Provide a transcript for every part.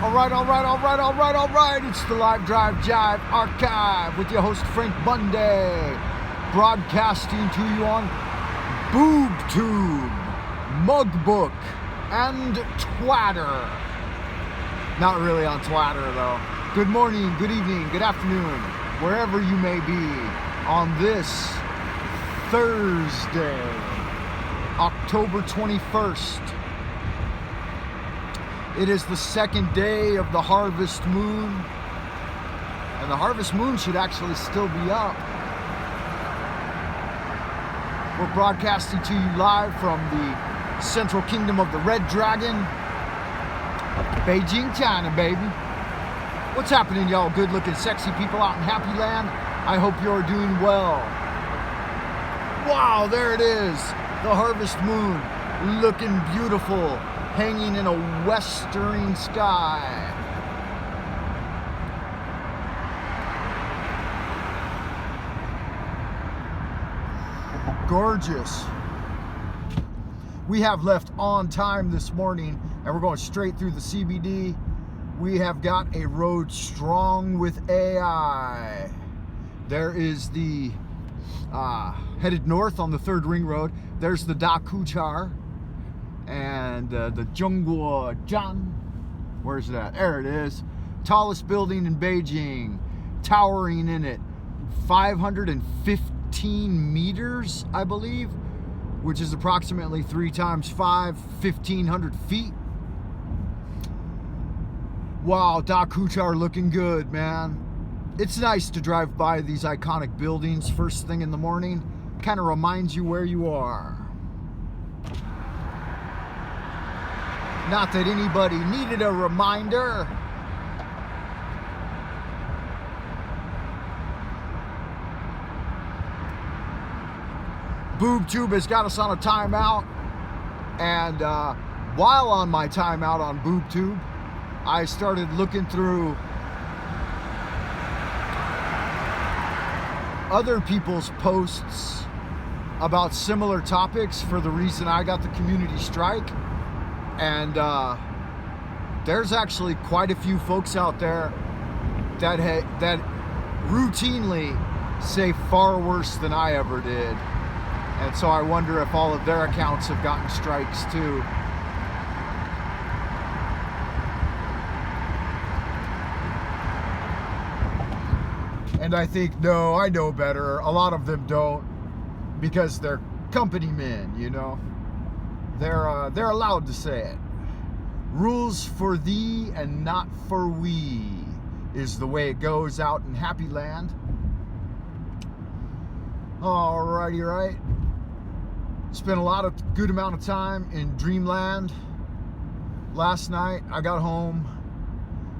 All right. It's the Live Drive Jive Archive with your host Frank Bunday, broadcasting to you on BoobTube, Mugbook, and Twatter. Not really on Twatter though. Good morning, good evening, good afternoon, wherever you may be on this Thursday, October 21st. It is the second day of the harvest moon, and the harvest moon should actually still be up. We're broadcasting to you live from the Central Kingdom of the Red Dragon, Beijing, China, baby. What's happening, y'all good-looking, sexy people out in Happy Land? I hope you're doing well. Wow, there it is, the harvest moon, looking beautiful, hanging in a westering sky. Gorgeous. We have left on time this morning, and we're going straight through the CBD. We have got a road strong with AI. There is the headed north on the 3rd Ring Road. There's the Da Kuchar. And the Zhongguo Zhan, where's that? There it is. Tallest building in Beijing, towering in it 515 meters, I believe, which is approximately 3 times 5, 1,500 feet. Wow, Da Kuchar looking good, man. It's nice to drive by these iconic buildings first thing in the morning. Kind of reminds you where you are. Not that anybody needed a reminder. BoobTube has got us on a timeout. And while on my timeout on BoobTube, I started looking through other people's posts about similar topics for the reason I got the community strike. And there's actually quite a few folks out there that routinely say far worse than I ever did. And so I wonder if all of their accounts have gotten strikes too. And I think, no, I know better. A lot of them don't, because they're company men, you know. They're allowed to say it. Rules for thee and not for we is the way it goes out in Happy Land. Alrighty, right. Spent a good amount of time in Dreamland. Last night I got home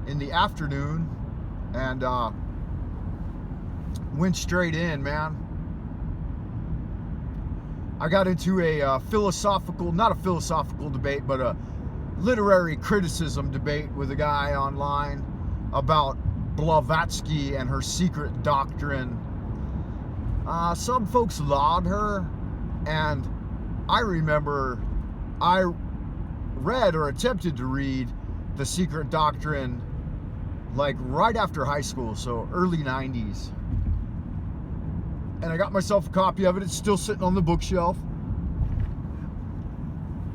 in the afternoon and went straight in, man. I got into a not a philosophical debate, but a literary criticism debate with a guy online about Blavatsky and her secret doctrine. Some folks laud her, and I remember I read or attempted to read The Secret Doctrine like right after high school, so early 90s. And I got myself a copy of it. It's still sitting on the bookshelf.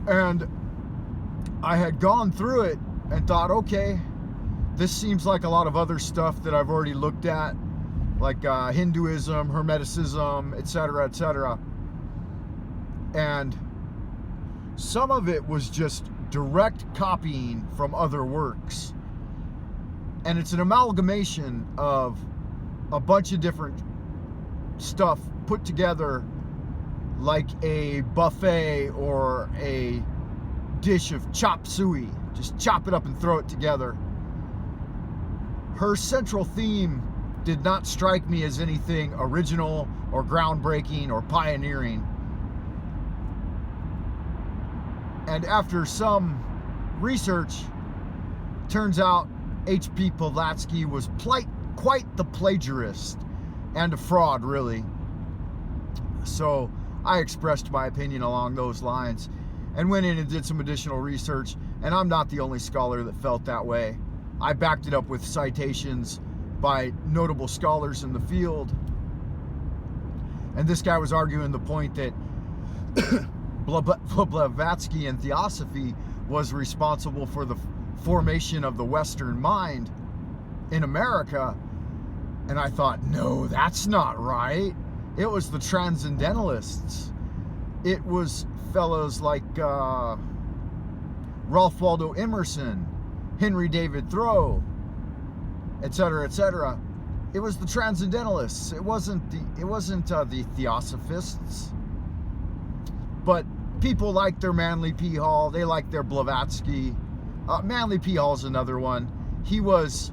And I had gone through it and thought, okay, this seems like a lot of other stuff that I've already looked at, like Hinduism, Hermeticism, etc., etc. And some of it was just direct copying from other works. And it's an amalgamation of a bunch of different stuff put together like a buffet or a dish of chop suey. Just chop it up and throw it together. Her central theme did not strike me as anything original or groundbreaking or pioneering. And after some research, turns out H.P. Blavatsky was quite the plagiarist and a fraud, really. So I expressed my opinion along those lines and went in and did some additional research, and I'm not the only scholar that felt that way. I backed it up with citations by notable scholars in the field. And this guy was arguing the point that Blavatsky and Theosophy was responsible for the formation of the Western mind in America. And I thought, no, that's not right. It was the Transcendentalists. It was fellows like Ralph Waldo Emerson, Henry David Thoreau, etc., etc. It was the Transcendentalists. It wasn't the Theosophists. But people like their Manly P. Hall. They like their Blavatsky. Manly P. Hall's another one. He was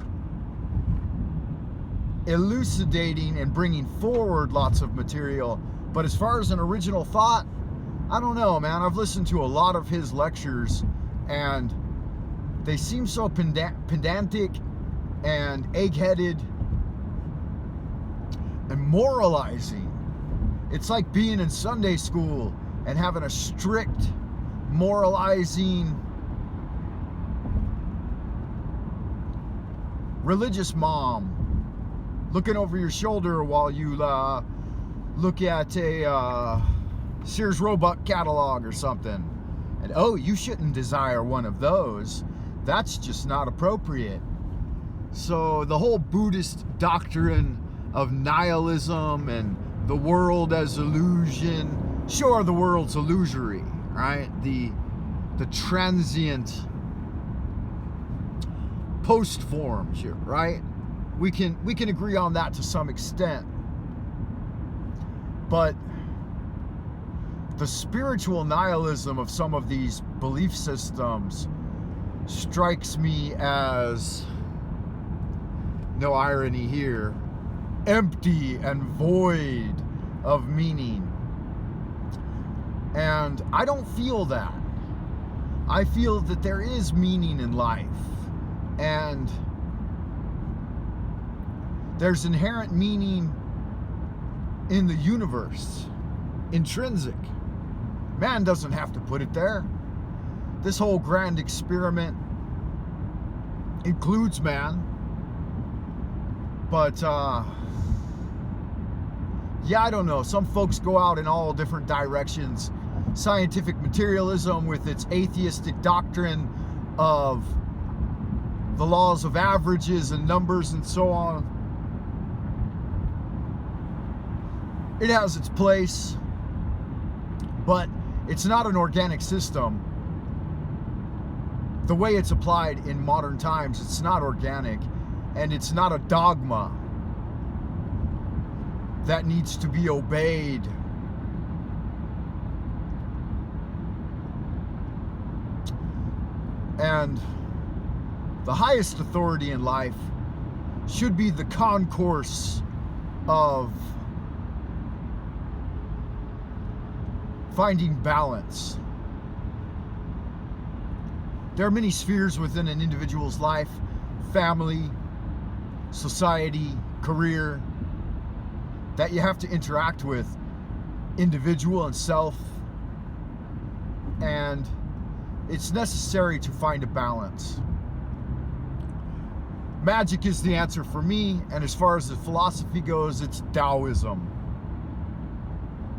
elucidating and bringing forward lots of material. But as far as an original thought, I don't know, man. I've listened to a lot of his lectures, and they seem so pedantic and egg-headed and moralizing. It's like being in Sunday school and having a strict moralizing religious mom looking over your shoulder while you look at a Sears Roebuck catalog or something. And oh, you shouldn't desire one of those. That's just not appropriate. So the whole Buddhist doctrine of nihilism and the world as illusion, sure, the world's illusory, right? The transient post forms here, right? We can agree on that to some extent. But the spiritual nihilism of some of these belief systems strikes me as, no irony here, empty and void of meaning. And I don't feel that. I feel that there is meaning in life, and there's inherent meaning in the universe, intrinsic. Man doesn't have to put it there. This whole grand experiment includes man, but yeah, I don't know. Some folks go out in all different directions. Scientific materialism with its atheistic doctrine of the laws of averages and numbers and so on. It has its place, but it's not an organic system. The way it's applied in modern times, it's not organic, and it's not a dogma that needs to be obeyed. And the highest authority in life should be the concourse of finding balance. There are many spheres within an individual's life: family, society, career, that you have to interact with, individual and self, and it's necessary to find a balance. Magic is the answer for me, and as far as the philosophy goes, it's Taoism.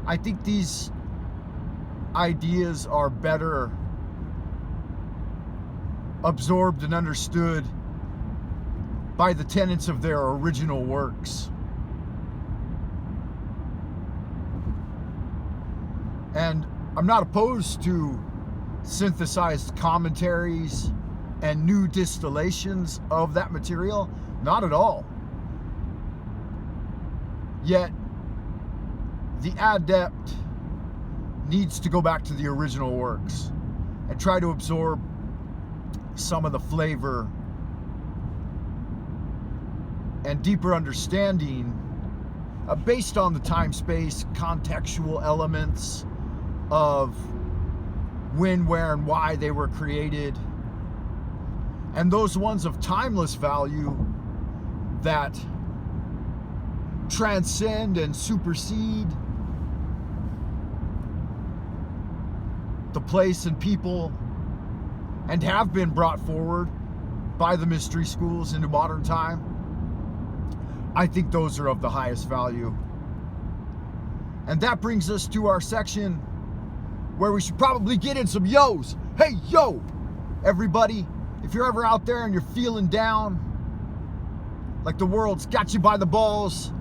I think these ideas are better absorbed and understood by the tenets of their original works. And I'm not opposed to synthesized commentaries and new distillations of that material, not at all. Yet the adept needs to go back to the original works and try to absorb some of the flavor and deeper understanding based on the time-space contextual elements of when, where, and why they were created, and those ones of timeless value that transcend and supersede the place and people and have been brought forward by the mystery schools into modern time, I think those are of the highest value. And that brings us to our section where we should probably get in some yo's. Hey, yo, everybody, if you're ever out there and you're feeling down, like the world's got you by the balls,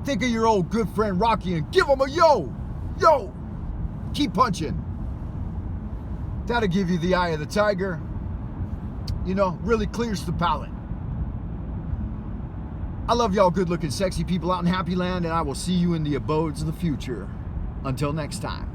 think of your old good friend Rocky and give him a yo. Yo, keep punching. That'll give you the eye of the tiger. You know, really clears the palate. I love y'all good looking sexy people out in Happy Land, and I will see you in the abodes of the future. Until next time.